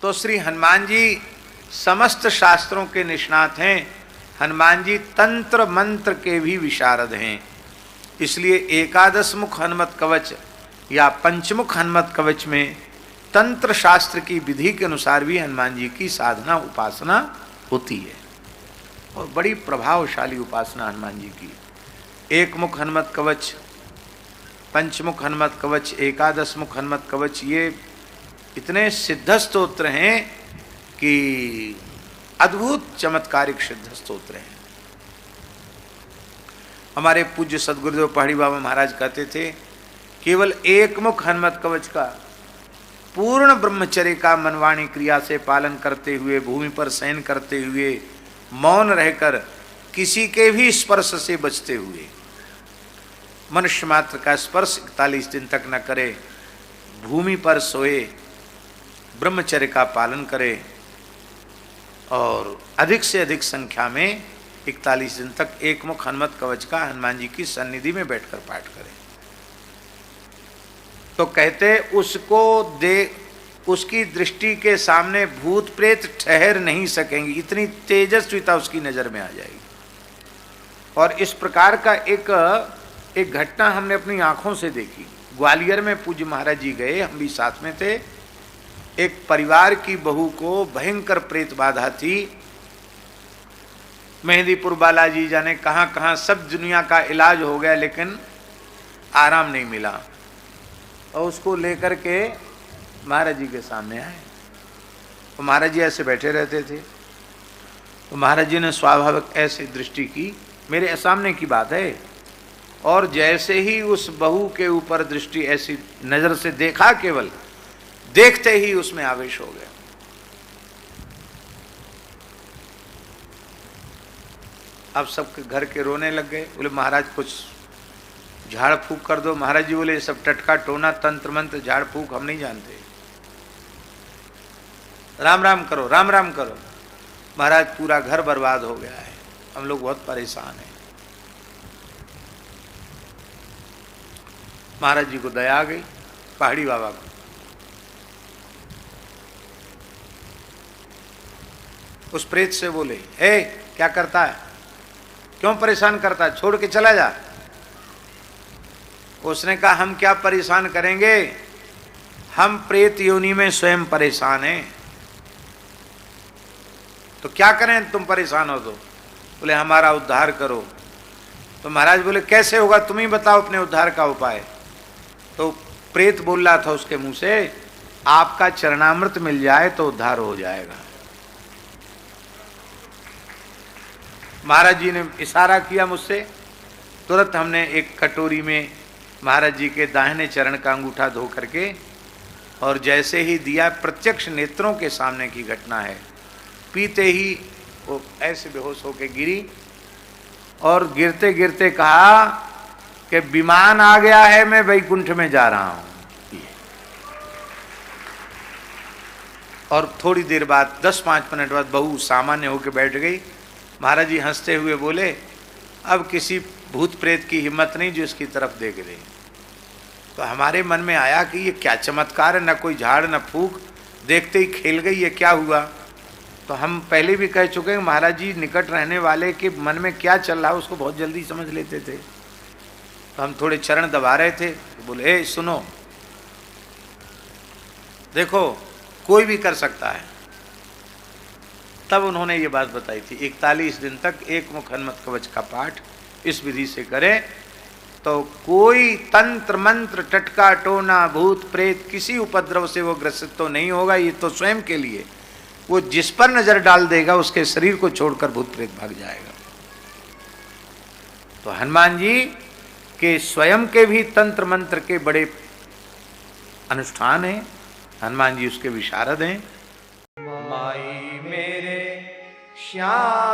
तो श्री हनुमान जी समस्त शास्त्रों के निष्णात हैं। हनुमान जी तंत्र मंत्र के भी विशारद हैं। इसलिए एकादश मुख हनुमत कवच या पंचमुख हनुमत कवच में तंत्र शास्त्र की विधि के अनुसार भी हनुमान जी की साधना उपासना होती है और बड़ी प्रभावशाली उपासना हनुमान जी की। एक मुख हनुमत कवच, पंचमुख हनुमत कवच, एकादश मुख हनुमत कवच, ये इतने सिद्ध स्तोत्र हैं कि अद्भुत चमत्कारिक सिद्ध स्तोत्र हैं। हमारे पूज्य सदगुरुदेव पहाड़ी बाबा महाराज कहते थे केवल एक मुख हनुमत कवच का पूर्ण ब्रह्मचर्य का मनवाणी क्रिया से पालन करते हुए, भूमि पर शयन करते हुए, मौन रहकर, किसी के भी स्पर्श से बचते हुए, मनुष्य मात्र का स्पर्श 41 दिन तक न करे, भूमि पर सोए, ब्रह्मचर्य का पालन करे और अधिक से अधिक संख्या में 41 दिन तक एक मुख हनुमत कवच का हनुमान जी की सन्निधि में बैठकर पाठ करें। तो कहते उसकी दृष्टि के सामने भूत प्रेत ठहर नहीं सकेंगे, इतनी तेजस्विता उसकी नजर में आ जाएगी। और इस प्रकार का एक घटना हमने अपनी आंखों से देखी। ग्वालियर में पूज्य महाराज जी गए, हम भी साथ में थे। एक परिवार की बहू को भयंकर प्रेत बाधा थी। मेहंदीपुर बालाजी जाने कहाँ कहाँ सब दुनिया का इलाज हो गया, लेकिन आराम नहीं मिला। और उसको लेकर के महाराज जी के सामने आए। तो महाराज जी ऐसे बैठे रहते थे। तो महाराज जी ने स्वाभाविक ऐसे दृष्टि की, मेरे सामने की बात है, और जैसे ही उस बहू के ऊपर दृष्टि ऐसी नजर से देखा, केवल देखते ही उसमें आवेश हो गया। अब सब घर के रोने लग गए। बोले महाराज कुछ झाड़ फूक कर दो। महाराज जी बोले सब टटका टोना तंत्र मंत्र झाड़ फूक हम नहीं जानते, राम राम करो, राम राम करो। महाराज पूरा घर बर्बाद हो गया है, हम लोग बहुत परेशान हैं। महाराज जी को दया आ गई, पहाड़ी बाबा को। उस प्रेत से बोले, हे क्या करता है, क्यों परेशान करता है, छोड़ के चला जा। उसने कहा हम क्या परेशान करेंगे, हम प्रेत योनि में स्वयं परेशान हैं, तो क्या करें, तुम परेशान हो तो। बोले हमारा उद्धार करो। तो महाराज बोले कैसे होगा, तुम ही बताओ अपने उद्धार का उपाय। तो प्रेत बोल रहा था उसके मुंह से, आपका चरणामृत मिल जाए तो उद्धार हो जाएगा। महाराज जी ने इशारा किया मुझसे, तुरंत हमने एक कटोरी में महाराज जी के दाहिने चरण का अंगूठा धो करके, और जैसे ही दिया, प्रत्यक्ष नेत्रों के सामने की घटना है, पीते ही वो ऐसे बेहोश होके गिरी और गिरते गिरते कहा कि विमान आ गया है, मैं वैकुंठ में जा रहा हूं। और थोड़ी देर बाद 10-5 मिनट बाद बहू सामान्य होकर बैठ गई। महाराज जी हंसते हुए बोले अब किसी भूत प्रेत की हिम्मत नहीं जो इसकी तरफ देख रही। तो हमारे मन में आया कि ये क्या चमत्कार है, न कोई झाड़ न फूक, देखते ही खेल गई, ये क्या हुआ। तो हम पहले भी कह चुके हैं महाराज जी निकट रहने वाले के मन में क्या चल रहा है उसको बहुत जल्दी समझ लेते थे। तो हम थोड़े चरण दबा रहे थे, तो बोले ए सुनो, देखो कोई भी कर सकता है। तब उन्होंने ये बात बताई थी, 41 दिन तक एक मुख हनुमत कवच का पाठ इस विधि से करें तो कोई तंत्र मंत्र टटका टोना भूत प्रेत किसी उपद्रव से वो ग्रसित तो नहीं होगा। ये तो स्वयं के लिए, वो जिस पर नजर डाल देगा उसके शरीर को छोड़कर भूत प्रेत भाग जाएगा। तो हनुमान जी के स्वयं के भी तंत्र मंत्र के बड़े अनुष्ठान हैं। हनुमान जी उसके विशारद हैं। माई मेरे श्याम